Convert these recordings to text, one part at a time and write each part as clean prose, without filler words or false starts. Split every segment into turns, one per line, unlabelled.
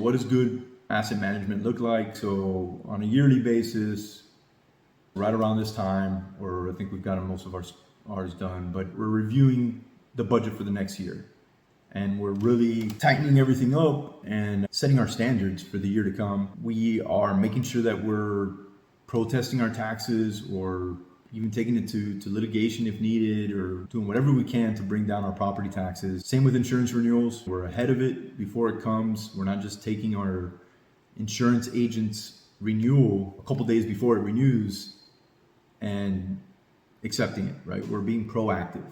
What does good asset management look like? So on a yearly basis, right around this time, or I think we've gotten most of ours done, but we're reviewing the budget for the next year. And we're really tightening everything up and setting our standards for the year to come. We are making sure that we're protesting our taxes or even taking it to litigation if needed, or doing whatever we can to bring down our property taxes. Same with insurance renewals. We're ahead of it before it comes. We're not just taking our insurance agent's renewal a couple days before it renews and accepting it, right? We're being proactive.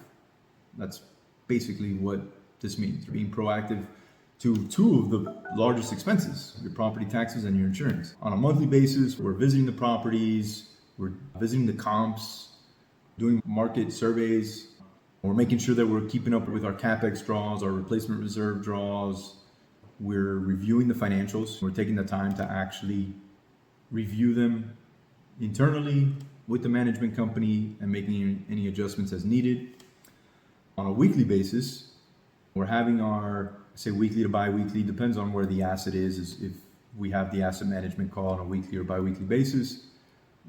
That's basically what this means. We're being proactive to two of the largest expenses, your property taxes and your insurance. On a monthly basis, we're visiting the properties, we're visiting the comps, doing market surveys. We're making sure that we're keeping up with our CapEx draws, our replacement reserve draws. We're reviewing the financials. We're taking the time to actually review them internally with the management company and making any adjustments as needed. On a weekly basis, we're having our, say, weekly to bi-weekly, depends on where the asset is if we have the asset management call on a weekly or bi-weekly basis.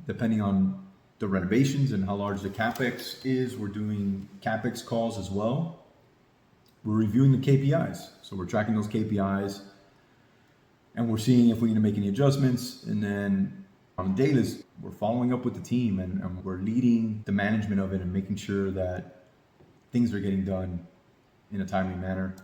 Depending on the renovations and how large the CapEx is, we're doing CapEx calls as well. We're reviewing the KPIs. So we're tracking those KPIs and we're seeing if we need to make any adjustments. And then on dailies, we're following up with the team and we're leading the management of it and making sure that things are getting done in a timely manner.